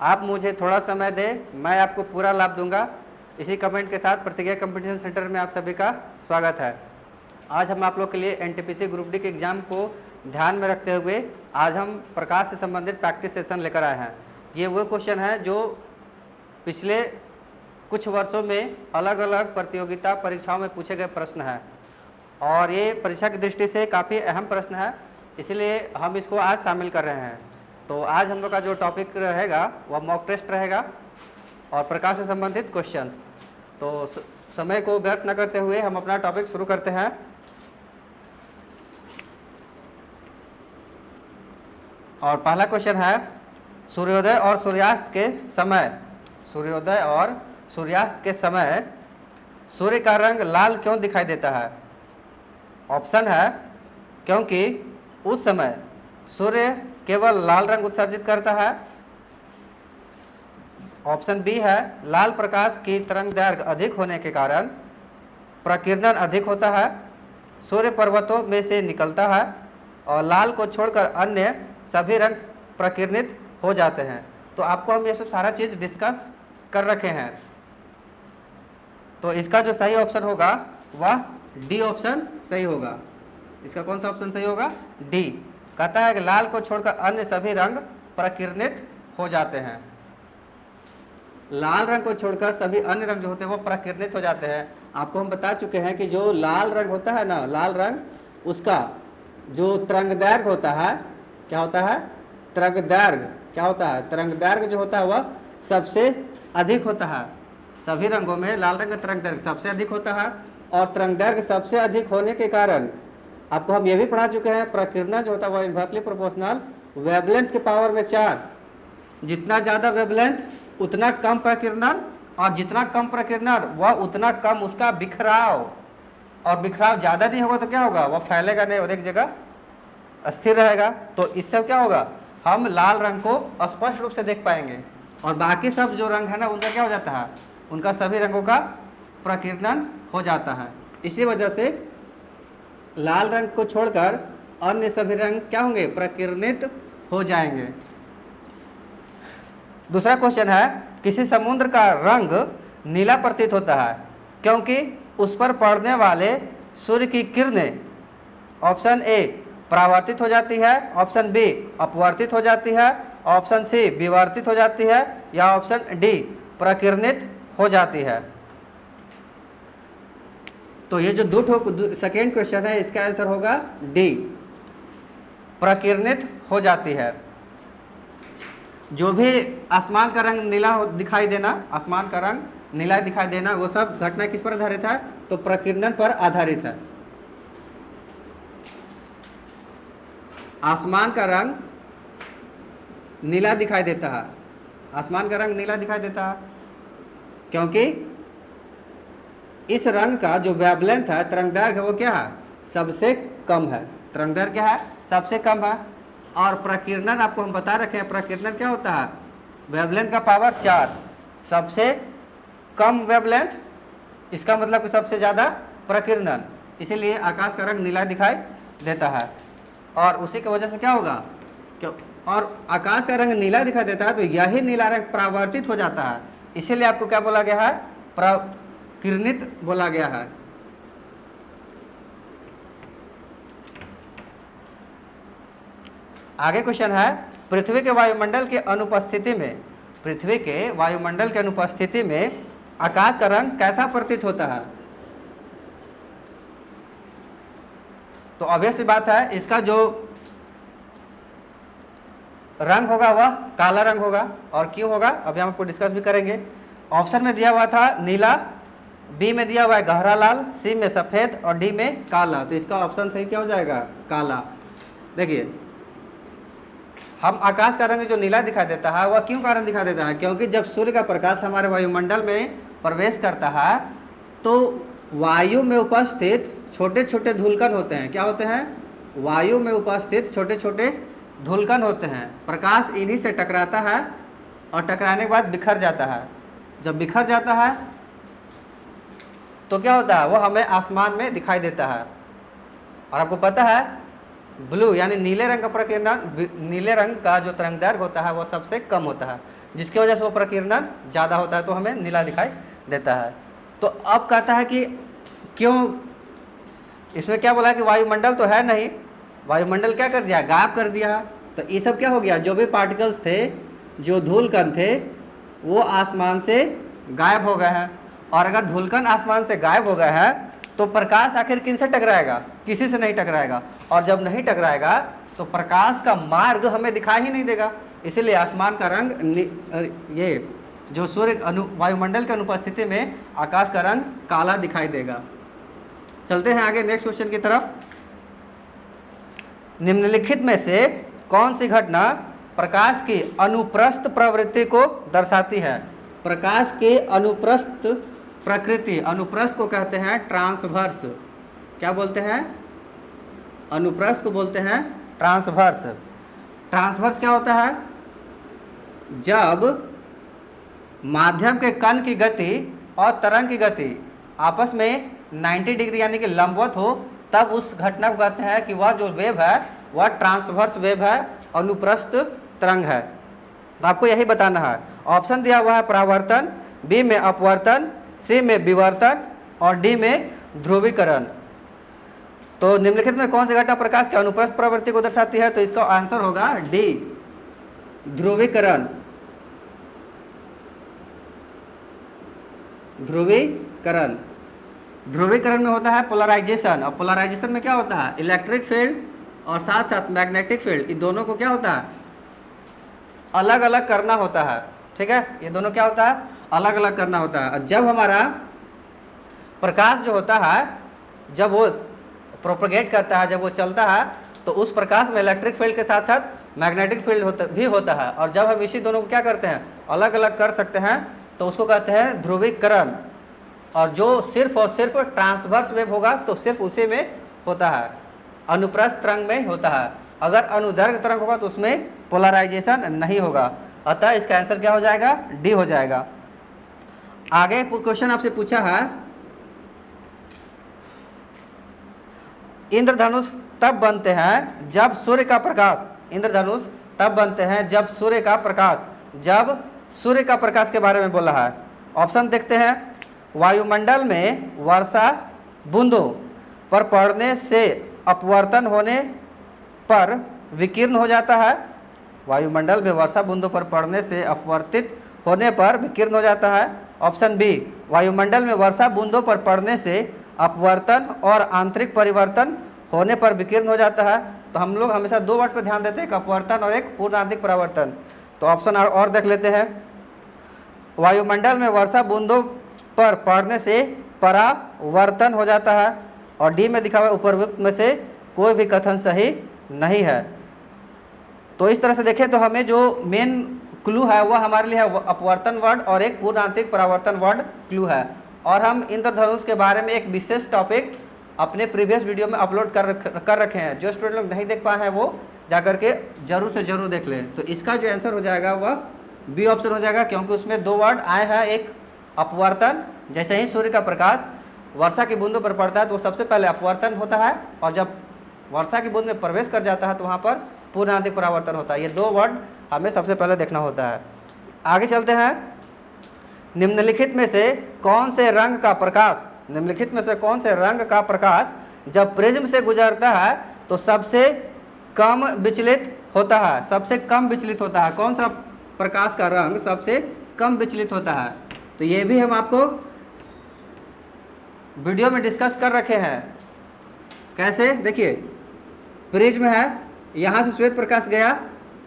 आप मुझे थोड़ा समय दें, मैं आपको पूरा लाभ दूंगा। इसी कमेंट के साथ प्रतिज्ञा कंपटीशन सेंटर में आप सभी का स्वागत है। आज हम आप लोग के लिए एनटीपीसी ग्रुप डी के एग्ज़ाम को ध्यान में रखते हुए आज हम प्रकाश से संबंधित प्रैक्टिस सेशन लेकर आए हैं। ये वो क्वेश्चन है जो पिछले कुछ वर्षों में अलग अलग प्रतियोगिता परीक्षाओं में पूछे गए प्रश्न हैं और ये परीक्षा की दृष्टि से काफ़ी अहम प्रश्न है, इसलिए हम इसको आज शामिल कर रहे हैं। तो आज हम लोग का जो टॉपिक रहेगा वह मॉक टेस्ट रहेगा और प्रकाश से संबंधित क्वेश्चंस। तो समय को व्यर्थ न करते हुए हम अपना टॉपिक शुरू करते हैं। और पहला क्वेश्चन है, सूर्योदय और सूर्यास्त के समय, सूर्योदय और सूर्यास्त के समय सूर्य का रंग लाल क्यों दिखाई देता है? ऑप्शन है क्योंकि उस समय सूर्य केवल लाल रंग उत्सर्जित करता है। ऑप्शन बी है लाल प्रकाश की तरंगदैर्घ्य अधिक होने के कारण प्रकीर्णन अधिक होता है, सूर्य पर्वतों में से निकलता है और लाल को छोड़कर अन्य सभी रंग प्रकीर्णित हो जाते हैं। तो आपको हम ये सब सारा चीज़ डिस्कस कर रखे हैं। तो इसका जो सही ऑप्शन होगा वह डी ऑप्शन सही होगा। इसका कौन सा ऑप्शन सही होगा? डी। कहता है कि लाल को छोड़कर अन्य सभी रंग प्रकीर्णित हो जाते हैं। लाल रंग को छोड़कर सभी अन्य रंग जो होते हैं वो प्रकीर्णित हो जाते हैं। आपको हम बता चुके हैं कि जो लाल रंग होता है ना, लाल रंग, उसका जो तरंगदैर्घ्य होता है, क्या होता है? तरंगदैर्घ्य क्या होता है? तरंगदैर्घ्य जो होता है वह सबसे अधिक होता है। सभी रंगों में लाल रंग का तरंगदैर्घ्य सबसे अधिक होता है और तरंगदैर्घ्य सबसे अधिक होने के कारण आपको हम ये भी पढ़ा चुके हैं, प्रकीर्णन जो होता है वह इन्वर्सली प्रोपोर्शनल वेवलेंथ के पावर में 4। जितना ज़्यादा वेवलेंथ उतना कम प्रकीर्णन और जितना कम प्रकीर्णन वह उतना कम उसका बिखराव, और बिखराव ज़्यादा नहीं होगा तो क्या होगा? वह फैलेगा नहीं और एक जगह स्थिर रहेगा। तो इससे क्या होगा? हम लाल रंग को स्पष्ट रूप से देख पाएंगे और बाकी सब जो रंग है ना उनका क्या हो जाता है? उनका सभी रंगों का प्रकीर्णन हो जाता है। इसी वजह से लाल रंग को छोड़कर अन्य सभी रंग क्या होंगे? प्रकीर्णित हो जाएंगे। दूसरा क्वेश्चन है, किसी समुद्र का रंग नीला प्रतीत होता है क्योंकि उस पर पड़ने वाले सूर्य की किरणें ऑप्शन ए परावर्तित हो जाती है, ऑप्शन बी अपवर्तित हो जाती है, ऑप्शन सी विवर्तित हो जाती है या ऑप्शन डी प्रकीर्णित हो जाती है। तो ये जो सेकेंड क्वेश्चन है इसका आंसर होगा डी, प्रकीर्णित हो जाती है। जो भी आसमान का रंग नीला दिखाई देना, आसमान का रंग नीला दिखाई देना, वो सब घटना किस पर आधारित है? तो प्रकीर्णन पर आधारित है। आसमान का रंग नीला दिखाई देता है, आसमान का रंग नीला दिखाई देता है क्योंकि इस रंग का जो वेवलेंथ है, तरंगदैर्घ्य, वो क्या है? सबसे कम है। तरंगदैर्घ्य क्या है? सबसे कम है। और प्रकीर्णन आपको हम बता रखे हैं, प्रकीर्णन क्या होता है? वेवलेंथ का पावर 4, सबसे कम वेवलेंथ, इसका मतलब कि सबसे ज़्यादा प्रकीर्णन, इसीलिए आकाश का रंग नीला दिखाई देता है। और उसी की वजह से क्या होगा? क्यों? और आकाश का रंग नीला दिखाई देता है तो यही नीला रंग परावर्तित हो जाता है, इसीलिए आपको क्या बोला गया है? प्रकीर्णित बोला गया है। आगे क्वेश्चन है, पृथ्वी के वायुमंडल के अनुपस्थिति में, पृथ्वी के वायुमंडल के अनुपस्थिति में आकाश का रंग कैसा प्रतीत होता है? तो ऑब्वियस सी बात है, इसका जो रंग होगा वह काला रंग होगा। और क्यों होगा अभी हम आपको डिस्कस भी करेंगे। ऑप्शन में दिया हुआ था नीला, बी में दिया हुआ है गहरा लाल, सी में सफ़ेद और डी में काला। तो इसका ऑप्शन सही क्या हो जाएगा? काला। देखिए, हम आकाश का रंग जो नीला दिखाई देता है वह क्यों कारण दिखाई देता है? क्योंकि जब सूर्य का प्रकाश हमारे वायुमंडल में प्रवेश करता है तो वायु में उपस्थित छोटे छोटे धूलकण होते हैं। क्या होते हैं? वायु में उपस्थित छोटे छोटे धूलकण होते हैं। प्रकाश इन्हीं से टकराता है और टकराने के बाद बिखर जाता है। जब बिखर जाता है तो क्या होता है? वो हमें आसमान में दिखाई देता है। और आपको पता है ब्लू यानी नीले रंग का प्रकीर्णन, नीले रंग का जो तरंगदैर्घ्य होता है वो सबसे कम होता है, जिसकी वजह से वो प्रकीर्णन ज़्यादा होता है, तो हमें नीला दिखाई देता है। तो अब कहता है कि क्यों, इसमें क्या बोला कि वायुमंडल तो है नहीं, वायुमंडल क्या कर दिया, गायब कर दिया। तो ये सब क्या हो गया, जो भी पार्टिकल्स थे, जो धूलकण थे, वो आसमान से गायब हो गए हैं। और अगर धूलकण आसमान से गायब हो गए हैं तो प्रकाश आखिर किनसे टकराएगा, किसी से नहीं टकराएगा। और जब नहीं टकराएगा तो प्रकाश का मार्ग हमें दिखाई ही नहीं देगा। इसीलिए आसमान का रंग, ये जो सूर्य वायुमंडल की अनुपस्थिति में आकाश का रंग काला दिखाई देगा। चलते हैं आगे नेक्स्ट क्वेश्चन की तरफ। निम्नलिखित में से कौन सी घटना प्रकाश की अनुप्रस्थ प्रवृत्ति को दर्शाती है। प्रकाश के अनुप्रस्थ प्रकृति, अनुप्रस्थ को कहते हैं ट्रांसवर्स। क्या बोलते हैं, अनुप्रस्थ को बोलते हैं ट्रांसवर्स। ट्रांसवर्स क्या होता है, जब माध्यम के कण की गति और तरंग की गति आपस में 90 डिग्री यानी कि लंबवत हो, तब उस घटना को कहते हैं कि वह जो वेव है वह ट्रांसवर्स वेव है, अनुप्रस्थ तरंग है। तो आपको यही बताना है। ऑप्शन दिया हुआ है परावर्तन, बी में अपवर्तन, सी में विवर्तन और डी में ध्रुवीकरण। तो निम्नलिखित में कौन सी घटना प्रकाश के अनुप्रस्थ प्रवृत्ति को दर्शाती है, तो इसका आंसर होगा डी, ध्रुवीकरण। ध्रुवीकरण, ध्रुवीकरण में होता है पोलराइजेशन, और पोलराइजेशन में क्या होता है, इलेक्ट्रिक फील्ड और साथ साथ मैग्नेटिक फील्ड, इन दोनों को क्या होता है, अलग अलग करना होता है। ठीक है, ये दोनों क्या होता है, अलग अलग करना होता है। और जब हमारा प्रकाश जो होता है, जब वो प्रोपगेट करता है, जब वो चलता है, तो उस प्रकाश में इलेक्ट्रिक फील्ड के साथ साथ मैग्नेटिक फील्ड भी होता है। और जब हम इसी दोनों को क्या करते हैं, अलग अलग कर सकते हैं, तो उसको कहते हैं ध्रुवीकरण। और जो सिर्फ और सिर्फ ट्रांसवर्स वेव होगा तो सिर्फ उसी में होता है, अनुप्रस्थ तरंग में होता है। अगर अनुदैर्घ्य तरंग होगा तो उसमें पोलराइजेशन नहीं होगा। अतः इसका आंसर क्या हो जाएगा, डी हो जाएगा। आगे क्वेश्चन आपसे पूछा है, इंद्रधनुष तब बनते हैं जब सूर्य का प्रकाश, इंद्रधनुष तब बनते हैं जब सूर्य का प्रकाश, जब सूर्य का प्रकाश के बारे में बोला है। ऑप्शन देखते हैं, वायुमंडल में वर्षा बूंदों पर पड़ने से अपवर्तन होने पर विकीर्ण हो जाता है। वायुमंडल में वर्षा बूंदों पर पड़ने से अपवर्तित होने पर विकीर्ण हो जाता है। ऑप्शन बी, वायुमंडल में वर्षा बूंदों पर पड़ने से अपवर्तन और आंतरिक परिवर्तन होने पर विकीर्ण हो जाता है। तो हम लोग हमेशा दो वर्ड पर ध्यान देते हैं, एक अपवर्तन और एक पूर्ण आंतरिक परावर्तन। तो ऑप्शन और देख लेते हैं, वायुमंडल में वर्षा बूंदों पर पड़ने से परावर्तन हो जाता है। और डी में दिखा हुआ उपरोक्त में से कोई भी कथन सही नहीं है। तो इस तरह से देखें तो हमें जो मेन क्लू है वह हमारे लिए है अपवर्तन वर्ड और एक पूर्ण आंतरिक परावर्तन वर्ड क्लू है। और हम इंद्रधनुष के बारे में एक विशेष टॉपिक अपने प्रीवियस वीडियो में अपलोड कर रखे हैं। जो स्टूडेंट लोग नहीं देख पाए हैं वो जाकर के जरूर से जरूर देख लें। तो इसका जो आंसर हो जाएगा वह बी ऑप्शन हो जाएगा, क्योंकि उसमें दो वर्ड आए हैं, एक अपवर्तन, जैसे ही सूर्य का प्रकाश वर्षा की बूंदों पर पड़ता है तो सबसे पहले अपवर्तन होता है, और जब वर्षा की बूंद में प्रवेश कर जाता है तो वहाँ पर पूर्ण आंतरिक परावर्तन होता है। ये दो वर्ड हमें सबसे पहले देखना होता है। आगे चलते हैं, निम्नलिखित में से कौन से रंग का प्रकाश, निम्नलिखित में से कौन से रंग का प्रकाश जब प्रिज्म से गुजरता है तो सबसे कम विचलित होता है, सबसे कम विचलित होता है। कौन सा प्रकाश का रंग सबसे कम विचलित होता है, तो ये भी हम आपको वीडियो में डिस्कस कर रखे हैं। कैसे, देखिए प्रिज्म है, यहाँ से श्वेत प्रकाश गया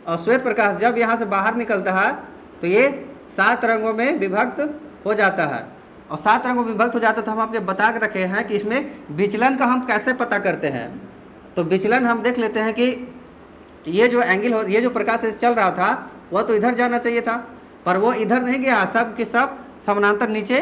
और श्वेत प्रकाश जब यहाँ से बाहर निकलता है तो ये 7 रंगों में विभक्त हो जाता है। और 7 रंगों में विभक्त हो जाता है तो हम आपके बता के रखे हैं कि इसमें विचलन का हम कैसे पता करते हैं। तो विचलन हम देख लेते हैं कि ये जो एंगल हो, ये जो प्रकाश चल रहा था वह तो इधर जाना चाहिए था, पर वो इधर नहीं गया, सब के सब समानांतर नीचे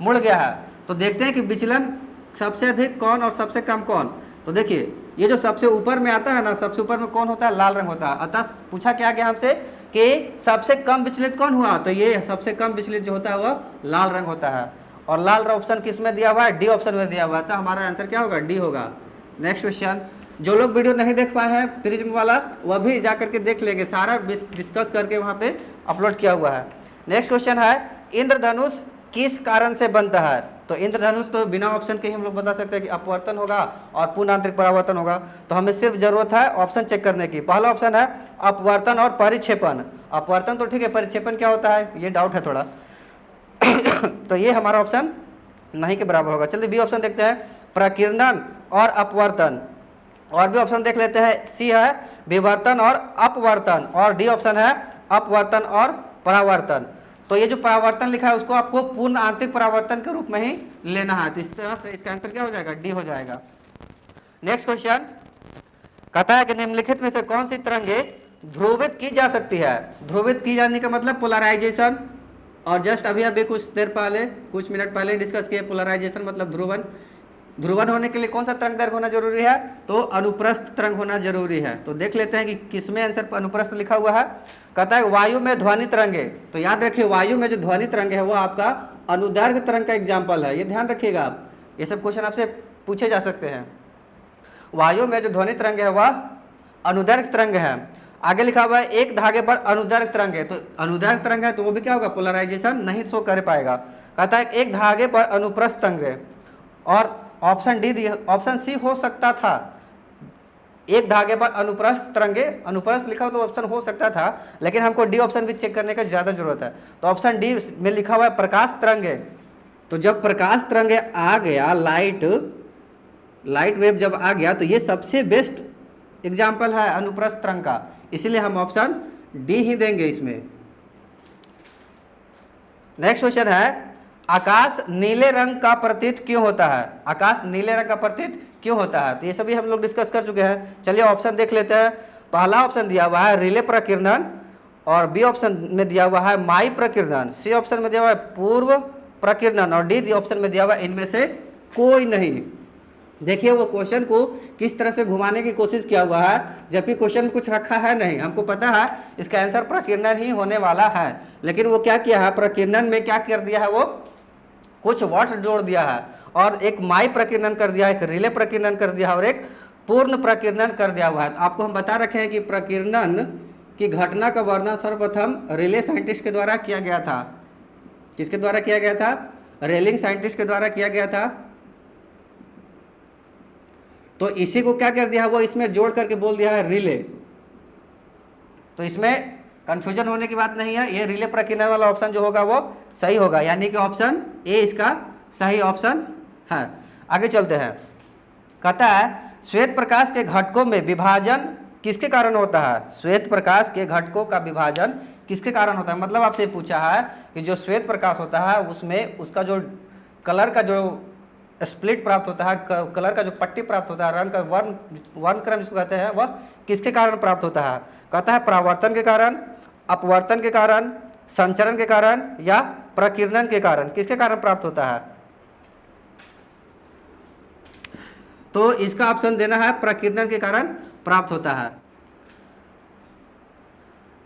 मुड़ गया है। तो देखते हैं कि विचलन सबसे अधिक कौन और सबसे कम कौन। तो देखिए ये जो सबसे ऊपर में आता है ना, सबसे ऊपर में कौन होता है, लाल रंग होता है। अतः पूछा क्या गया हमसे कि सबसे कम विचलित कौन हुआ, तो ये सबसे कम विचलित जो होता है वह लाल रंग होता है। और लाल ऑप्शन किस में दिया हुआ है, डी ऑप्शन में दिया हुआ है। तो हमारा आंसर क्या होगा, डी होगा। नेक्स्ट क्वेश्चन, जो लोग वीडियो नहीं देख पाए हैं प्रिज्म वाला, वह भी जा करके देख लेंगे, सारा डिस्कस करके वहाँ पे अपलोड किया हुआ है। नेक्स्ट क्वेश्चन है, इंद्रधनुष किस कारण से बनता है? तो इंद्रधनुष तो बिना ऑप्शन के ही हम लोग बता सकते हैं कि अपवर्तन होगा और पूर्ण आंतरिक परावर्तन होगा। तो हमें सिर्फ जरूरत है ऑप्शन चेक करने की। पहला ऑप्शन है अपवर्तन और परिक्षेपण। अपवर्तन तो ठीक है, परिक्षेपण क्या होता है ये डाउट है थोड़ा तो ये हमारा ऑप्शन नहीं के बराबर होगा। चलिए बी ऑप्शन देखते हैं, प्रकीर्णन और अपवर्तन। और भी ऑप्शन देख लेते हैं, सी है विवर्तन और अपवर्तन, और डी ऑप्शन है अपवर्तन और परावर्तन। तो ये जो परावर्तन लिखा है उसको आपको पूर्ण आंतरिक परावर्तन के रूप में ही लेना है। तो इस तरह से इसका आंसर क्या हो जाएगा? डी हो जाएगा। नेक्स्ट क्वेश्चन कहता है कि निम्नलिखित में से कौन सी तरंगे ध्रुवित की जा सकती है? ध्रुवित की जाने का मतलब पोलराइजेशन, और जस्ट अभी कुछ देर पहले, कुछ मिनट पहले डिस्कस किए पोलराइजेशन मतलब ध्रुवन। ध्रुवन होने के लिए कौन सा तरंग दैर्घ्य होना जरूरी है? तो अनुप्रस्थ तरंग होना जरूरी है। तो देख लेते हैं कि किसमें आंसर पर अनुप्रस्थ लिखा हुआ है। कहता है वायु में ध्वनि तरंगे। तो याद रखिए वायु में जो ध्वनि तरंग है वो आपका अनुदैर्घ्य तरंग का एग्जाम्पल है, ये ध्यान रखिएगा आप, ये सब क्वेश्चन आपसे पूछे जा सकते हैं। वायु में जो ध्वनि तरंग है वह अनुदैर्घ्य तरंग है। आगे लिखा हुआ है एक धागे पर अनुदैर्घ्य तरंग है। तो अनुदैर्घ्य तरंग है तो वो भी क्या होगा? पोलराइजेशन नहीं शो कर पाएगा। कहता है एक धागे पर अनुप्रस्थ तरंग है, और ऑप्शन डी, ऑप्शन सी हो सकता था एक धागे पर अनुप्रस्थ तरंगे। अनुप्रस्थ लिखा हो तो ऑप्शन हो सकता था, लेकिन हमको डी ऑप्शन भी चेक करने का ज्यादा जरूरत है। तो ऑप्शन डी में लिखा हुआ है प्रकाश तरंगे। तो जब प्रकाश तरंगे आ गया, लाइट वेव जब आ गया, तो ये सबसे बेस्ट एग्जाम्पल है अनुप्रस्थ तरंग का, इसीलिए हम ऑप्शन डी ही देंगे इसमें। नेक्स्ट क्वेश्चन है, आकाश नीले रंग का प्रतीत क्यों होता है? आकाश नीले रंग का प्रतीत क्यों होता है? तो ये सभी हम लोग डिस्कस कर चुके हैं। चलिए ऑप्शन देख लेते हैं। पहला ऑप्शन दिया हुआ है रिले प्रकीर्णन, और बी ऑप्शन में दिया हुआ है माई प्रकीर्णन, सी ऑप्शन में दिया हुआ है पूर्व प्रकीर्णन, और डी ऑप्शन में दिया हुआ है इनमें से कोई नहीं। देखिए वो क्वेश्चन को किस तरह से घुमाने की कोशिश किया हुआ है, जबकि क्वेश्चन में कुछ रखा है नहीं। हमको पता है इसका आंसर प्रकीर्णन ही होने वाला है, लेकिन वो क्या किया है, प्रकीर्णन में क्या कर दिया है, वो कुछ वर्ड्स जोड़ दिया है, और एक माई प्रकीर्णन कर दिया है, एक रिले प्रकीर्णन कर दिया है, और एक पूर्ण प्रकीर्णन कर दिया हुआ है। तो आपको हम बता रखे हैं कि प्रकीर्णन की घटना का वर्णन सर्वप्रथम रिले साइंटिस्ट के द्वारा किया गया था। किसके द्वारा किया गया था? रेलिंग साइंटिस्ट के द्वारा किया गया था। तो इसी को क्या कर दिया, वो इसमें जोड़ करके बोल दिया है रिले। तो इसमें कंफ्यूजन होने की बात नहीं है, ये रिले प्रकीर्णन वाला ऑप्शन जो होगा वो सही होगा, यानी कि ऑप्शन ए इसका सही ऑप्शन है। आगे चलते हैं। कहता है श्वेत प्रकाश के घटकों में विभाजन किसके कारण होता है? श्वेत प्रकाश के घटकों का विभाजन किसके कारण होता है? मतलब आपसे पूछा है कि जो श्वेत प्रकाश होता है उसमें उसका जो कलर का जो स्प्लिट प्राप्त होता है, कलर का जो पट्टी प्राप्त होता है, रंग का वर्णक्रम जिसको कहते हैं, वह किसके कारण प्राप्त होता है? कहता है परावर्तन के कारण, अपवर्तन के कारण, संचरण के कारण, या प्रकीर्णन के कारण। किसके कारण प्राप्त होता है? तो इसका ऑप्शन देना है प्रकीर्णन के कारण प्राप्त होता है।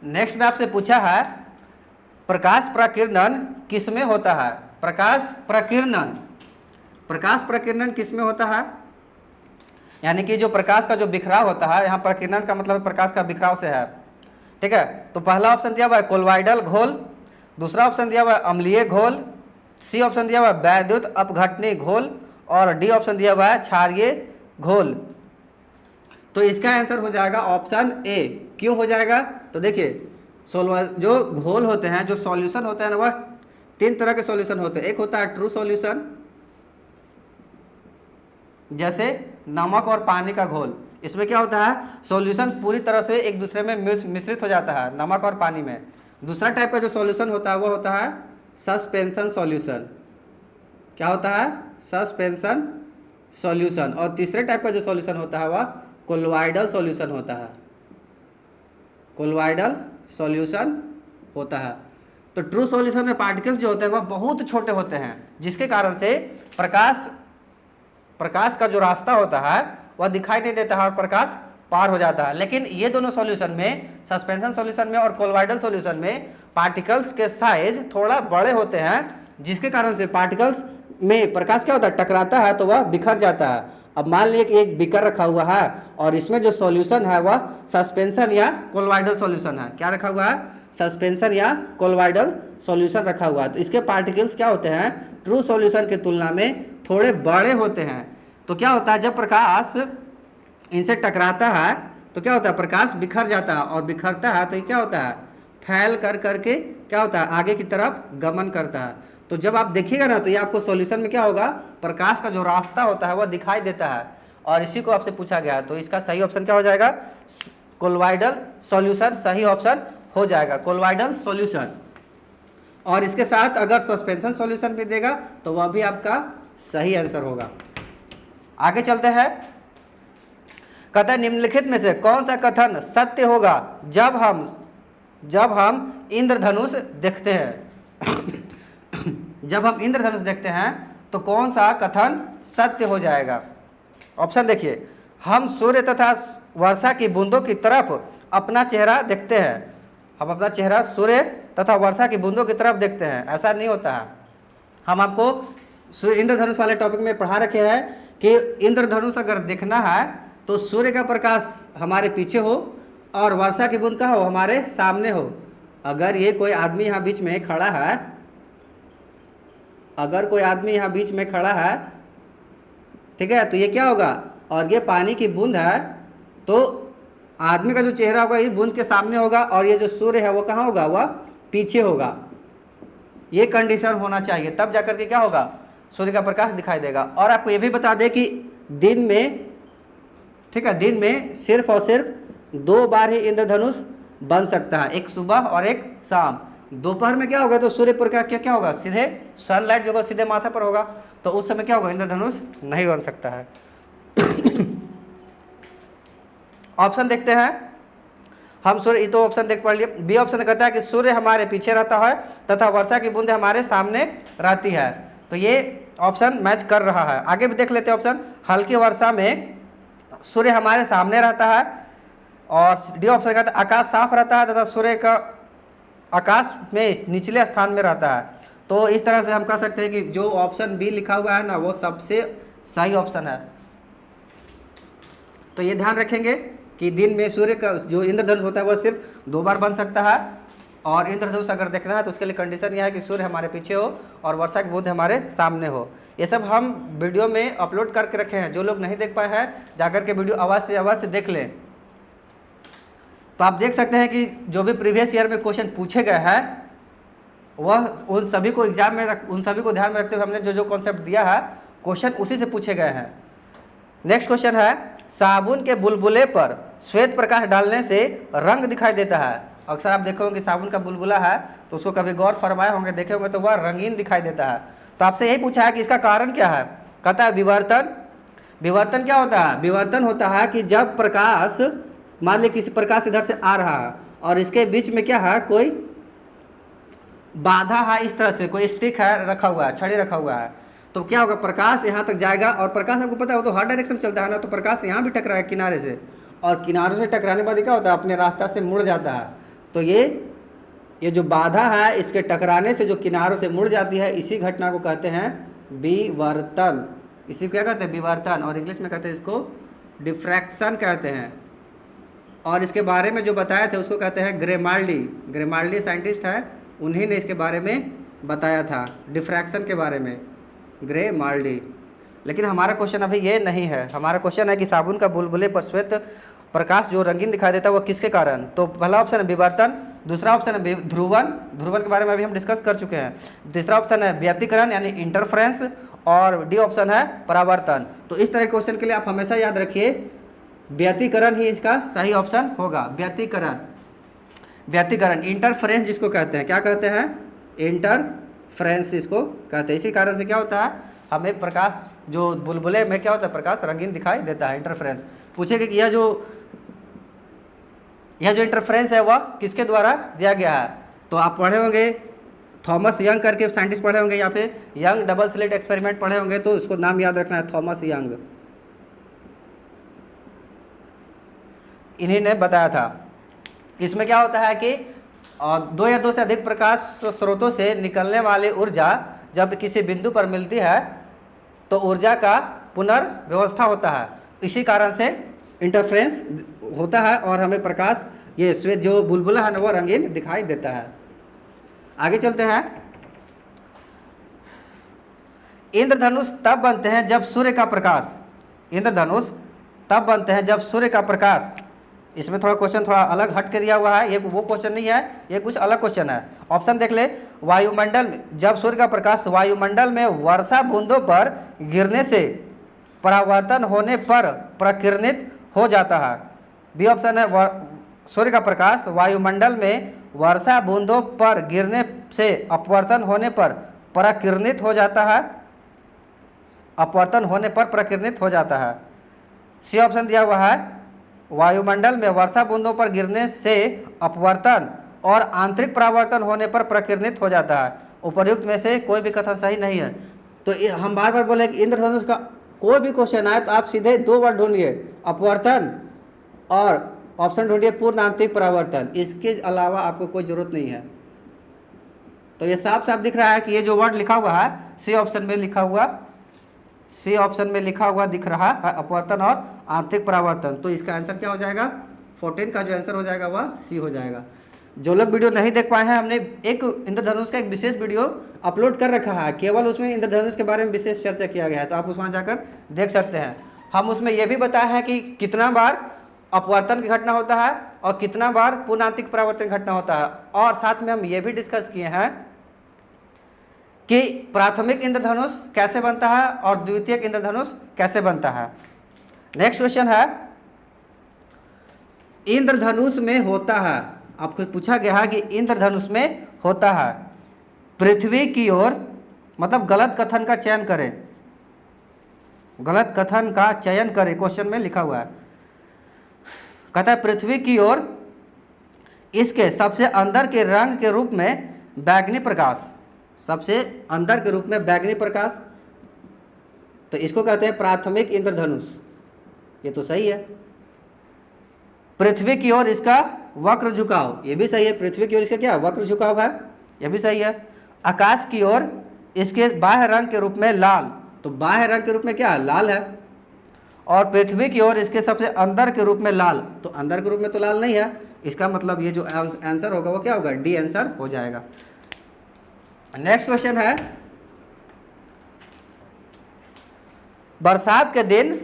नेक्स्ट में आपसे पूछा है प्रकाश प्रकीर्णन किसमें होता है? प्रकाश प्रकीर्णन किसमें होता है? यानी कि जो प्रकाश का जो बिखराव होता है, यहाँ प्रकीर्णन का मतलब प्रकाश का बिखराव से है, ठीक है। तो पहला ऑप्शन दिया हुआ है कोलॉइडल घोल, दूसरा ऑप्शन दिया हुआ है अम्लीय घोल, सी ऑप्शन दिया हुआ है वैद्युत अपघटनी घोल, और डी ऑप्शन दिया हुआ है क्षारीय घोल। तो इसका आंसर हो जाएगा ऑप्शन ए। क्यों हो जाएगा? तो देखिए जो घोल होते हैं, जो सॉल्यूशन होते हैं ना, वह तीन तरह के सॉल्यूशन होते हैं। एक होता है ट्रू सॉल्यूशन, जैसे नमक और पानी का घोल। इसमें क्या होता है, सॉल्यूशन पूरी तरह से एक दूसरे में मिश्रित हो जाता है नमक और पानी में। दूसरा टाइप का जो सॉल्यूशन होता है वो होता है सस्पेंशन सॉल्यूशन। क्या होता है? Suspension solution. और तीसरे टाइप का जो सॉल्यूशन होता है वह कोलॉइडल सॉल्यूशन होता है। कोलॉइडल सॉल्यूशन होता है। तो ट्रू सॉल्यूशन में पार्टिकल्स जो होते हैं वह बहुत छोटे होते हैं, जिसके कारण से प्रकाश का जो रास्ता होता है वह दिखाई नहीं देता है और प्रकाश पार हो जाता है। लेकिन ये दोनों सॉल्यूशन में, सस्पेंशन सॉल्यूशन में और कोलॉइडल सॉल्यूशन में, पार्टिकल्स के साइज थोड़ा बड़े होते हैं, जिसके कारण से पार्टिकल्स में प्रकाश क्या होता है, टकराता है तो वह बिखर जाता है। अब मान लीजिए कि एक बीकर रखा हुआ है और इसमें जो सॉल्यूशन है वह सस्पेंशन या कोलोइडल सॉल्यूशन है। क्या रखा हुआ है? सस्पेंशन या कोलोइडल सॉल्यूशन रखा हुआ है। तो इसके पार्टिकल्स क्या होते हैं? ट्रू सॉल्यूशन की तुलना में थोड़े बड़े होते हैं। तो क्या होता है, जब प्रकाश इनसे टकराता है तो क्या होता है? प्रकाश बिखर जाता है और बिखरता है तो ये क्या होता है? फैल कर करके क्या होता है? आगे की तरफ गमन करता है। तो जब आप देखिएगा ना तो ये आपको सॉल्यूशन में क्या होगा? प्रकाश का जो रास्ता होता है वह दिखाई देता है और इसी को आपसे पूछा गया है। तो इसका सही ऑप्शन क्या हो जाएगा? कोलोइडल सॉल्यूशन सही ऑप्शन हो जाएगा, कोलोइडल सॉल्यूशन। और इसके साथ अगर सस्पेंशन सॉल्यूशन भी देगा तो वह भी आपका सही आंसर होगा। आगे चलते हैं। कहता है निम्नलिखित में से कौन सा कथन सत्य होगा जब हम इंद्रधनुष देखते हैं? जब हम इंद्रधनुष देखते हैं तो कौन सा कथन सत्य हो जाएगा? ऑप्शन देखिए, हम सूर्य तथा वर्षा की बूंदों की तरफ अपना चेहरा देखते हैं। हम अपना चेहरा सूर्य तथा वर्षा की बूंदों की तरफ देखते हैं, ऐसा नहीं होता है। हम आपको इंद्रधनुष वाले टॉपिक में पढ़ा रखे हैं कि इंद्रधनुष अगर देखना है तो सूर्य का प्रकाश हमारे पीछे हो और वर्षा की बूंद कहाँ हो? हमारे सामने हो। अगर ये कोई आदमी यहाँ बीच में खड़ा है, अगर कोई आदमी यहाँ बीच में खड़ा है, ठीक है, तो ये क्या होगा? और ये पानी की बूंद है तो आदमी का जो चेहरा होगा ये बूंद के सामने होगा और ये जो सूर्य है वो कहाँ होगा? वह पीछे होगा। ये कंडीशन होना चाहिए, तब जाकर के क्या होगा? सूर्य का प्रकाश दिखाई देगा। और आपको ये भी बता दें कि दिन में, ठीक है, दिन में सिर्फ और सिर्फ 2 बार ही इंद्रधनुष बन सकता है, एक सुबह और एक शाम। दोपहर में क्या होगा? तो सूर्य प्रकाश क्या होगा? सीधे सनलाइट जो होगा सीधे माथा पर होगा, तो उस समय क्या होगा? इंद्रधनुष नहीं बन सकता है। ऑप्शन देखते हैं हम। सूर्य, ये तो ऑप्शन देख पढ़ लिए। बी ऑप्शन कहता है कि सूर्य हमारे पीछे रहता है तथा वर्षा की बूंदें हमारे सामने रहती है। तो ये ऑप्शन मैच कर रहा है। आगे भी देख लेते हैं ऑप्शन। हल्की वर्षा में सूर्य हमारे सामने रहता है। और डी ऑप्शन कहता है आकाश साफ रहता है तथा सूर्य का आकाश में निचले स्थान में रहता है। तो इस तरह से हम कह सकते हैं कि जो ऑप्शन बी लिखा हुआ है ना वो सबसे सही ऑप्शन है। तो ये ध्यान रखेंगे कि दिन में सूर्य का जो इंद्रधनुष होता है वह सिर्फ 2 बार बन सकता है और इंद्रधनुष अगर देखना है तो उसके लिए कंडीशन यह है कि सूर्य हमारे पीछे हो और वर्षा की बूंद हमारे सामने हो। ये सब हम वीडियो में अपलोड करके रखे हैं, जो लोग नहीं देख पाए हैं जाकर के वीडियो अवश्य देख लें। तो आप देख सकते हैं कि जो भी प्रीवियस ईयर में क्वेश्चन पूछे गए हैं वह उन सभी को एग्जाम में उन सभी को ध्यान में रखते हुए हमने जो कॉन्सेप्ट दिया है क्वेश्चन उसी से पूछे गए हैं। नेक्स्ट क्वेश्चन है, साबुन के बुलबुले पर श्वेत प्रकाश डालने से रंग दिखाई देता है। अक्सर आप देखोगे कि साबुन का बुलबुला है तो उसको कभी गौर फरमाए होंगे, देखे होंगे तो वह रंगीन दिखाई देता है। तो आपसे यही पूछा है कि इसका कारण क्या है। कहता है विवर्तन। विवर्तन क्या होता है? विवर्तन होता है कि जब प्रकाश, मान लीजिए किसी प्रकाश इधर से आ रहा है और इसके बीच में क्या है, कोई बाधा है, इस तरह से कोई स्टिक है रखा हुआ है, छड़ी रखा हुआ है, तो क्या होगा? प्रकाश यहाँ तक जाएगा और प्रकाश आपको पता है वो तो हर डायरेक्शन में चलता है ना, तो प्रकाश यहाँ भी टकराएगा किनारे से और किनारों से टकराने के बाद क्या होता है? अपने रास्ता से मुड़ जाता है। तो ये जो बाधा है इसके टकराने से जो किनारों से मुड़ जाती है इसी घटना को कहते हैं विवर्तन। इसी को क्या कहते हैं? विवर्तन। और इंग्लिश में कहते हैं इसको डिफ्रैक्शन कहते हैं। और इसके बारे में जो बताए थे उसको कहते हैं ग्रेमाल्डी। ग्रेमाल्डी साइंटिस्ट है, उन्हीं ने इसके बारे में बताया था, डिफ्रैक्शन के बारे में, ग्रेमाल्डी। लेकिन हमारा क्वेश्चन अभी ये नहीं है। हमारा क्वेश्चन है कि साबुन का बुलबुले पर श्वेत प्रकाश जो रंगीन दिखाई देता है वो किसके कारण? तो पहला ऑप्शन है विवर्तन, दूसरा ऑप्शन है ध्रुवन, ध्रुवन के बारे में अभी हम डिस्कस कर चुके हैं, तीसरा ऑप्शन है व्यतिकरण यानी इंटरफ्रेंस, और डी ऑप्शन है परावर्तन। तो इस तरह के क्वेश्चन के लिए आप हमेशा याद रखिए व्यतिकरण ही इसका सही ऑप्शन होगा। व्यतिकरण, व्यतिकरण, इंटरफ्रेंस जिसको कहते हैं, क्या कहते हैं? इंटरफ्रेंस इसको कहते हैं। इसी कारण से क्या होता है, हमें प्रकाश जो बुलबुले में क्या होता है, प्रकाश रंगीन दिखाई देता है, इंटरफ्रेंस। पूछेगा कि यह जो इंटरफ्रेंस है वह किसके द्वारा दिया गया है? तो आप पढ़े होंगे थॉमस यंग करके साइंटिस्ट पढ़े होंगे, या फिर यंग डबल स्लिट एक्सपेरिमेंट पढ़े होंगे, तो इसको नाम याद रखना है, थॉमस यंग, इन्हीं ने बताया था। इसमें क्या होता है कि 2 या 2 से अधिक प्रकाश स्रोतों से निकलने वाली ऊर्जा जब किसी बिंदु पर मिलती है तो ऊर्जा का पुनर्व्यवस्था होता है। इसी कारण से इंटरफ्रेंस होता है और हमें प्रकाश, ये श्वेत जो बुलबुला है ना वो रंगीन दिखाई देता है। आगे चलते हैं। इंद्रधनुष तब बनते हैं जब सूर्य का प्रकाश, इंद्रधनुष तब बनते हैं जब सूर्य का प्रकाश, इसमें थोड़ा क्वेश्चन थोड़ा अलग हट के दिया हुआ है, ये वो क्वेश्चन नहीं है, ये कुछ अलग क्वेश्चन है। ऑप्शन देख ले, वायुमंडल में, जब सूर्य का प्रकाश वायुमंडल में वर्षा बूंदों पर गिरने से परावर्तन होने पर प्रकीर्णित हो जाता है। बी ऑप्शन है, सूर्य का प्रकाश वायुमंडल में वर्षा बूंदों पर गिरने से अपवर्तन होने पर प्रकीर्णित हो जाता है, अपवर्तन होने पर प्रकीर्णित हो जाता है। सी ऑप्शन दिया हुआ है, वायुमंडल में वर्षा बूंदों पर गिरने से अपवर्तन और आंतरिक परावर्तन होने पर प्रकीर्णित हो जाता है। उपर्युक्त में से कोई भी कथन सही नहीं है। तो हम बार बार बोले कि इंद्रधनुष का कोई भी क्वेश्चन आए तो आप सीधे दो वर्ड ढूंढिए, अपवर्तन और ऑप्शन ढूंढिए पूर्ण आंतरिक परावर्तन, इसके अलावा आपको कोई जरूरत नहीं है। तो ये साफ साफ दिख रहा है कि ये जो वर्ड लिखा हुआ है सी ऑप्शन में लिखा हुआ, सी ऑप्शन में लिखा हुआ दिख रहा है अपवर्तन और आंतरिक परावर्तन। तो इसका आंसर क्या हो जाएगा, 14 का जो आंसर हो जाएगा वह सी हो जाएगा। जो लोग वीडियो नहीं देख पाए हैं, हमने एक इंद्रधनुष का एक विशेष वीडियो अपलोड कर रखा है, केवल उसमें इंद्रधनुष के बारे में विशेष चर्चा किया गया है, तो आप उसमें जाकर देख सकते हैं। हम उसमें यह भी बताया है कि कितना बार अपवर्तन की घटना होता है और कितना बार पूर्ण आंतरिक परावर्तन घटना होता है, और साथ में हम ये भी डिस्कस किए हैं कि प्राथमिक इंद्रधनुष कैसे बनता है और द्वितीयक इंद्रधनुष कैसे बनता है। नेक्स्ट क्वेश्चन है, इंद्रधनुष में होता है, आपको पूछा गया है कि इंद्रधनुष में होता है पृथ्वी की ओर, मतलब गलत कथन का चयन करें, गलत कथन का चयन करें, क्वेश्चन में लिखा हुआ है। कहता है पृथ्वी की ओर इसके सबसे अंदर के रंग के रूप में बैगनी प्रकाश, सबसे अंदर के रूप में बैगनी प्रकाश, तो इसको कहते हैं प्राथमिक इंद्रधनुष, ये तो सही है। पृथ्वी की ओर इसका वक्र झुकाव, ये भी सही है, पृथ्वी की ओर इसका क्या वक्र झुकाव है, ये भी सही है। आकाश की ओर इसके बाह्य रंग के रूप में लाल, तो बाह्य रंग के रूप में क्या लाल है, और पृथ्वी की ओर इसके सबसे अंदर के रूप में लाल, तो अंदर के रूप में तो लाल नहीं है, इसका मतलब ये जो आंसर होगा वो क्या होगा, डी आंसर हो जाएगा। नेक्स्ट क्वेश्चन है, बरसात के दिन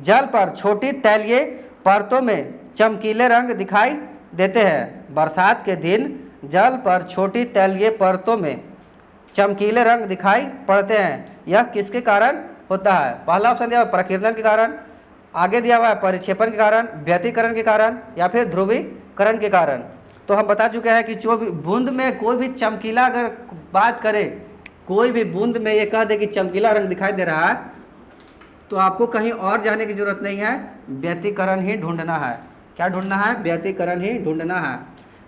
जल पर छोटी तैलीय परतों में चमकीले रंग दिखाई देते हैं। बरसात के दिन जल पर छोटी तैलीय परतों में चमकीले रंग दिखाई पड़ते हैं, यह किसके कारण होता है। पहला ऑप्शन दिया हुआ प्रकीर्णन के कारण, आगे दिया हुआ है परिक्षेपण के कारण, व्यतिकरण के कारण, या फिर ध्रुवीकरण के कारण। तो हम बता चुके हैं कि जो भी बूंद में कोई भी चमकीला, अगर बात करें कोई भी बूंद में ये कह दे कि चमकीला रंग दिखाई दे रहा है, तो आपको कहीं और जाने की जरूरत नहीं है, व्यतिकरण ही ढूंढना है। क्या ढूंढना है, व्यतिकरण ही ढूंढना है।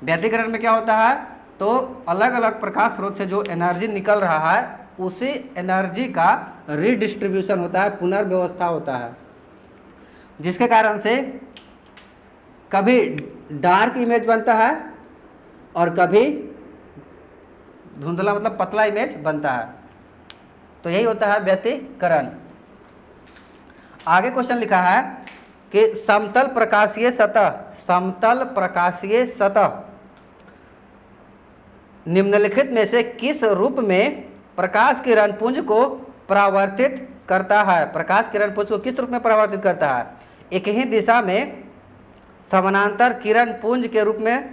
व्यतिकरण में क्या होता है, तो अलग अलग प्रकाश स्रोत से जो एनर्जी निकल रहा है उसी एनर्जी का रीडिस्ट्रीब्यूशन होता है, पुनर्व्यवस्था होता है, जिसके कारण से कभी डार्क इमेज बनता है और कभी धुंधला मतलब पतला इमेज बनता है। तो यही होता है व्यतिकरण। आगे क्वेश्चन लिखा है कि समतल प्रकाशीय सतह, समतल प्रकाशीय सतह निम्नलिखित में से किस रूप में प्रकाश किरण पुंज को परावर्तित करता है। प्रकाश किरण पुंज को किस रूप में परावर्तित करता है। एक ही दिशा में समानांतर किरण पुंज के रूप में,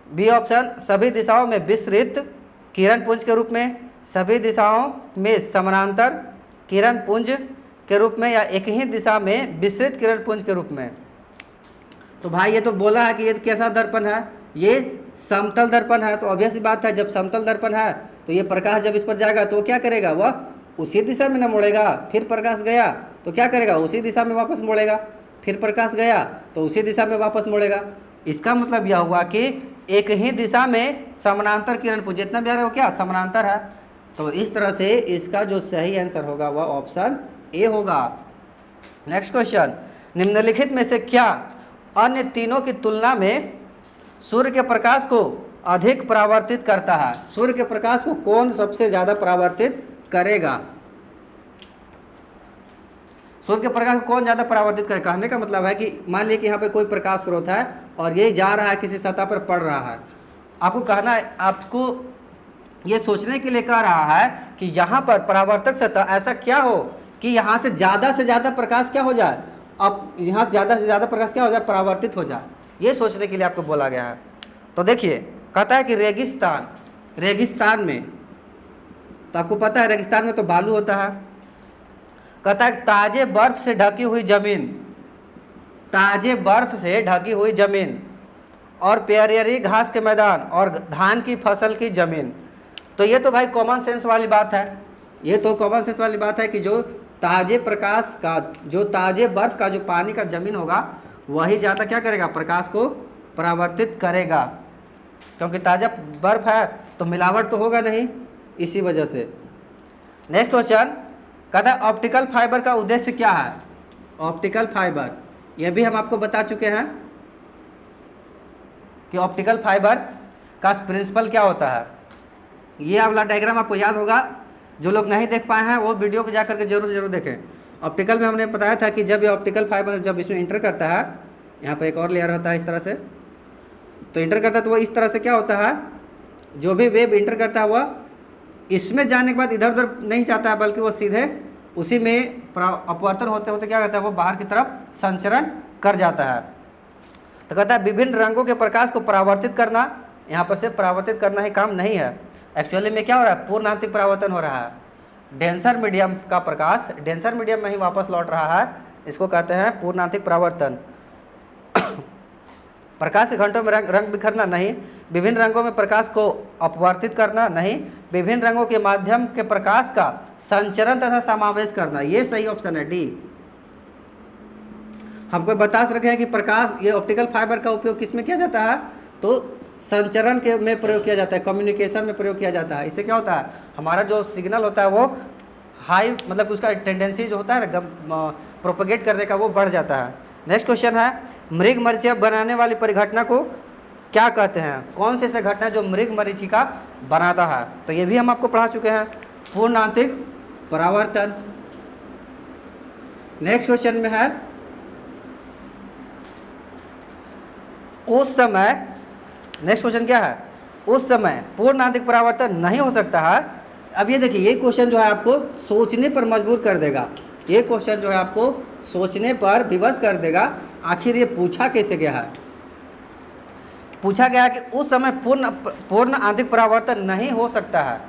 बी ऑप्शन सभी दिशाओं में विस्तृत किरण पुंज के रूप में, सभी दिशाओं में समानांतर किरण पुंज के रूप में, या एक ही दिशा में विस्तृत किरण पुंज के रूप में। तो भाई ये तो बोला है कि ये कैसा दर्पण है, ये समतल दर्पण है, तो ऑब्वियस सी बात है जब समतल दर्पण है तो ये प्रकाश जब इस पर जाएगा तो वो क्या करेगा, वह उसी दिशा में न मुड़ेगा। फिर प्रकाश गया तो क्या करेगा, उसी दिशा में वापस मुड़ेगा। फिर प्रकाश गया तो उसी दिशा में वापस मुड़ेगा। इसका मतलब यह हुआ कि एक ही दिशा में समानांतर किरण पुंज, जितना भी आ रहा है वो क्या समानांतर है। तो इस तरह से इसका जो सही आंसर होगा वह ऑप्शन ए होगा। नेक्स्ट क्वेश्चन, निम्नलिखित में से क्या अन्य तीनों की तुलना में सूर्य के प्रकाश को अधिक परावर्तित करता है। सूर्य के प्रकाश को कौन सबसे ज़्यादा परावर्तित करेगा। सूर्य के प्रकाश को कौन ज़्यादा परावर्तित करे? कहने का मतलब है कि मान लीजिए कि यहाँ पे कोई प्रकाश स्रोत है और ये जा रहा है किसी सतह पर पड़ रहा है, आपको कहना है, आपको ये सोचने के लिए कह रहा है कि यहाँ पर परावर्तक सतह ऐसा क्या हो कि यहाँ से ज़्यादा प्रकाश क्या हो जाए, अब यहाँ से ज़्यादा प्रकाश क्या हो जाए, परावर्तित हो जाए। ये सोचने के लिए आपको बोला गया है। तो देखिए कहता है कि रेगिस्तान में, तो आपको पता है रेगिस्तान में तो बालू होता है। कहता है ताजे बर्फ से ढकी हुई जमीन और प्यारी घास के मैदान और धान की फसल की जमीन। तो ये तो भाई कॉमन सेंस वाली बात है, ये तो कॉमन सेंस वाली बात है कि जो ताजे प्रकाश का, जो ताजे बर्फ का जो पानी का जमीन होगा वही ज़्यादा क्या करेगा, प्रकाश को परावर्तित करेगा, क्योंकि ताजा बर्फ है तो मिलावट तो होगा नहीं, इसी वजह से। नेक्स्ट क्वेश्चन कहता है ऑप्टिकल फाइबर का उद्देश्य क्या है? ऑप्टिकल फाइबर, यह भी हम आपको बता चुके हैं कि ऑप्टिकल फाइबर का प्रिंसिपल क्या होता है। ये वाला डायग्राम आपको याद होगा, जो लोग नहीं देख पाए हैं वो वीडियो को जाकर के जरूर देखें। ऑप्टिकल में हमने बताया था कि जब ये ऑप्टिकल फाइबर जब इसमें इंटर करता है, यहाँ पर एक और लेयर होता है इस तरह से, तो इंटर करता है तो वो इस तरह से क्या होता है, जो भी वेव इंटर करता है वह इसमें जाने के बाद इधर उधर नहीं जाता है, बल्कि वो सीधे उसी में अपवर्तन होते होते क्या कहता है, वो बाहर की तरफ संचरण कर जाता है। तो कहता है विभिन्न रंगों के प्रकाश को परावर्तित करना, यहाँ पर सिर्फ परावर्तित करना ही काम नहीं है, एक्चुअली में क्या हो रहा है, पूर्ण आंतरिक परावर्तन हो रहा है। डेंसर मीडियम का प्रकाश डेंसर मीडियम में ही वापस लौट रहा है, इसको कहते हैं पूर्ण आंतरिक परावर्तन। प्रकाश के घंटों में रंग बिखरना नहीं, विभिन्न रंगों में प्रकाश को अपवर्तित करना नहीं, विभिन्न रंगों के माध्यम के प्रकाश का संचरण तथा समावेश करना, ये सही ऑप्शन है डी। हमको बता रखे हैं कि प्रकाश, ये ऑप्टिकल फाइबर का उपयोग किस में किया जाता है, तो संचरण के में प्रयोग किया जाता है, कम्युनिकेशन में प्रयोग किया जाता है। इससे क्या होता है, हमारा जो सिग्नल होता है वो हाई, मतलब उसका टेंडेंसी जो होता है ना प्रोपगेट करने का, वो बढ़ जाता है। नेक्स्ट क्वेश्चन है मृगमरीचिका बनाने वाली परिघटना को क्या कहते हैं? कौन से ऐसे घटना जो मृगमरीचिका बनाता है? तो ये भी हम आपको पढ़ा चुके हैं, पूर्ण आंतरिक परावर्तन। नेक्स्ट क्वेश्चन में है उस समय, नेक्स्ट क्वेश्चन क्या है, उस समय पूर्ण आंतरिक परावर्तन नहीं हो सकता है। अब ये देखिए, ये क्वेश्चन जो है आपको सोचने पर मजबूर कर देगा, ये क्वेश्चन जो है आपको सोचने पर विवश कर देगा, आखिर ये पूछा कैसे गया है। पूछा गया है कि उस समय पूर्ण आंतरिक परावर्तन नहीं हो सकता है।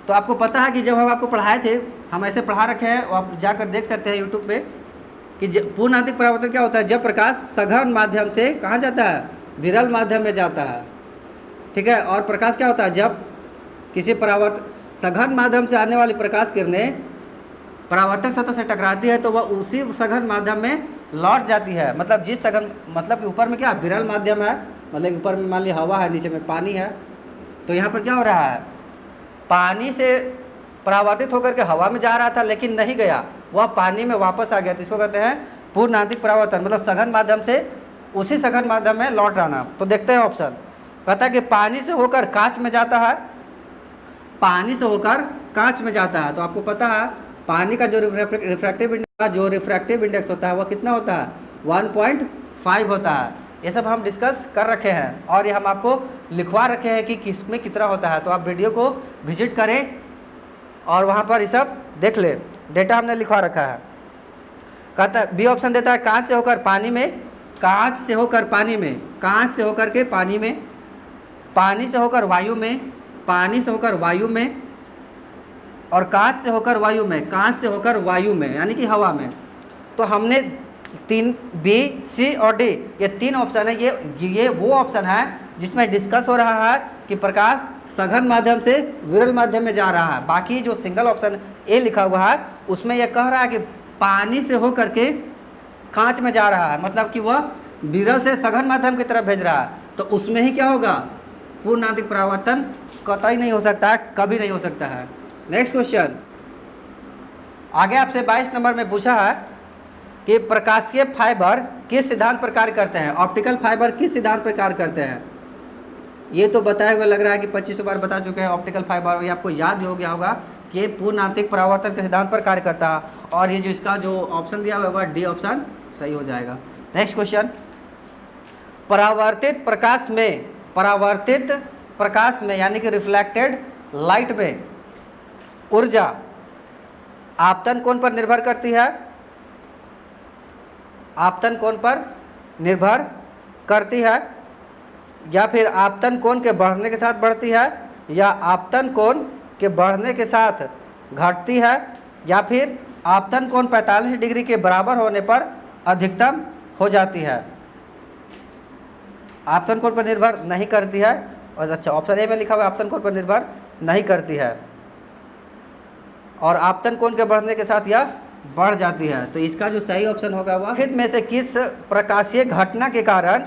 तो आपको पता है कि जब हम आपको पढ़ाए थे, हम ऐसे पढ़ा रखे हैं, आप जाकर देख सकते हैं यूट्यूब पे कि पूर्ण आंतरिक परावर्तन क्या होता है, जब प्रकाश सघन माध्यम से कहाँ जाता है, विरल माध्यम में जाता है, ठीक है। और प्रकाश क्या होता है, जब किसी सघन माध्यम से आने वाली प्रकाश किरणें परावर्तक सतह से टकराती है तो वह उसी सघन माध्यम में लौट जाती है। मतलब जिस सघन, मतलब कि ऊपर में क्या विरल माध्यम है, मतलब ऊपर में मान लीजिए हवा है, नीचे में पानी है, तो यहाँ पर क्या हो रहा है, पानी से परावर्तित होकर के हवा में जा रहा था लेकिन नहीं गया, वह पानी में वापस आ गया, तो इसको कहते हैं पूर्ण आंतरिक परावर्तन, मतलब सघन माध्यम से उसी सघन माध्यम में लौट आना। तो देखते हैं ऑप्शन, कहता है कि पानी से होकर कांच में जाता है, पानी से होकर कांच में जाता है। तो आपको पता है पानी का जो रिफ्रैक्टिव इंडेक्स होता है वो कितना होता है, 1.5 होता है। ये सब हम डिस्कस कर रखे हैं और ये हम आपको लिखवा रखे हैं कि किस में कितना होता है। तो आप वीडियो को विजिट करें और वहाँ पर ये सब देख ले, डेटा हमने लिखवा रखा है। कहता है बी ऑप्शन देता है कांच से होकर पानी में, कांच से होकर पानी में, कांच से होकर के पानी में, पानी से होकर वायु में, पानी से होकर वायु में, और कांच से होकर वायु में, कांच से होकर वायु में यानी कि हवा में। तो हमने 3 बी सी और डी ये 3 ऑप्शन है, ये वो ऑप्शन है जिसमें डिस्कस हो रहा है कि प्रकाश सघन माध्यम से विरल माध्यम में जा रहा है। बाकी जो सिंगल ऑप्शन ए लिखा हुआ है उसमें यह कह रहा है कि पानी से होकर के कांच में जा रहा है, मतलब कि वह विरल से सघन माध्यम की तरफ भेज रहा है, तो उसमें ही क्या होगा, पूर्ण आंतरिक परावर्तन कतई नहीं हो सकता है, कभी नहीं हो सकता है। नेक्स्ट क्वेश्चन आगे आपसे 22 नंबर में पूछा है कि प्रकाशीय फाइबर किस सिद्धांत पर कार्य करते हैं, ऑप्टिकल फाइबर किस सिद्धांत पर कार्य करते हैं। ये तो बताया हुआ लग रहा है कि 2500 बार बता चुके हैं ऑप्टिकल फाइबर, ये आपको याद हो गया होगा कि पूर्ण आंतरिक परावर्तन के सिद्धांत पर कार्य करता है। और ये जो इसका जो ऑप्शन दिया हुआ है वह डी ऑप्शन सही हो जाएगा। नेक्स्ट क्वेश्चन, परावर्तित प्रकाश में यानी कि रिफ्लेक्टेड लाइट में ऊर्जा आपतन कोण पर निर्भर करती है? आपतन कोण पर निर्भर करती है, या फिर आपतन कोण के बढ़ने के साथ बढ़ती है, या आपतन कोण के बढ़ने के साथ घटती है, या फिर आपतन कोण 45 डिग्री के बराबर होने पर अधिकतम हो जाती है? आपतन कोण पर निर्भर नहीं करती है। और अच्छा, ऑप्शन ए में लिखा हुआ है आपतन कोण पर निर्भर नहीं करती है, और आपतन कोण के बढ़ने के साथ यह बढ़ जाती है। तो इसका जो सही ऑप्शन होगा वह निम्नलिखित में से किस प्रकाशीय घटना के कारण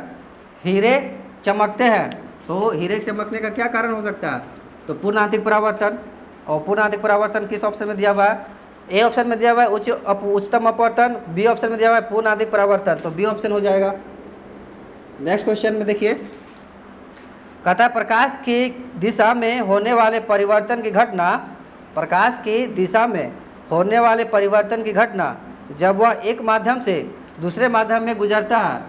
हीरे चमकते हैं? तो हीरे चमकने का क्या कारण हो सकता है? तो पूर्ण आंतरिक परावर्तन। और पूर्ण आंतरिक परावर्तन किस ऑप्शन में दिया हुआ है? ए ऑप्शन में दिया हुआ है उच्चतम अपवर्तन, बी ऑप्शन में दिया हुआ है पूर्ण आंतरिक परावर्तन, तो बी ऑप्शन हो जाएगा। नेक्स्ट क्वेश्चन में देखिए, कहता है प्रकाश की दिशा में होने वाले परिवर्तन की घटना, प्रकाश की दिशा में होने वाले परिवर्तन की घटना जब वह एक माध्यम से दूसरे माध्यम में गुजरता है।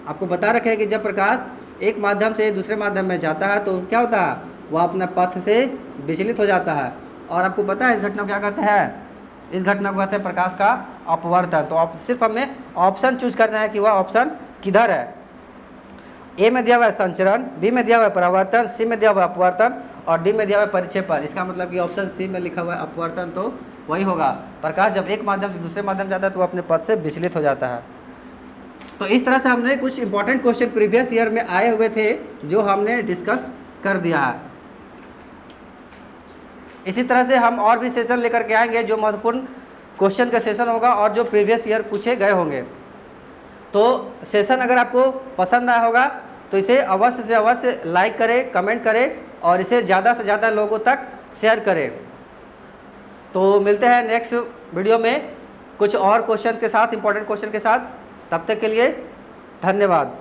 आपको बता रखे हैं कि जब प्रकाश एक माध्यम से दूसरे माध्यम में जाता है तो क्या होता है? वह अपने पथ से विचलित हो जाता है। और आपको पता है इस घटना को क्या कहते हैं? इस घटना को कहते हैं प्रकाश का अपवर्तन। तो सिर्फ हमें ऑप्शन चूज करना है कि वह ऑप्शन किधर है। ए में दिया हुआ है संचरण, बी में दिया हुआ है परावर्तन, सी में दिया हुआ है अपवर्तन, और डी में दिया हुआ है परिक्षेपण। इसका मतलब कि ऑप्शन सी में लिखा हुआ है अपवर्तन, तो वही होगा। प्रकाश जब एक माध्यम से दूसरे माध्यम जाता है तो अपने पथ से विचलित हो जाता है। तो इस तरह से हमने कुछ इंपॉर्टेंट क्वेश्चन प्रीवियस ईयर में आए हुए थे जो हमने डिस्कस कर दिया है। इसी तरह से हम और भी सेशन लेकर के आएंगे जो महत्वपूर्ण क्वेश्चन का सेशन होगा और जो प्रीवियस ईयर पूछे गए होंगे। तो सेशन अगर आपको पसंद आया होगा तो इसे अवश्य से अवश्य लाइक करें, कमेंट करें और इसे ज़्यादा से ज़्यादा लोगों तक शेयर करें। तो मिलते हैं नेक्स्ट वीडियो में कुछ और क्वेश्चन के साथ, इंपॉर्टेंट क्वेश्चन के साथ। तब तक के लिए धन्यवाद।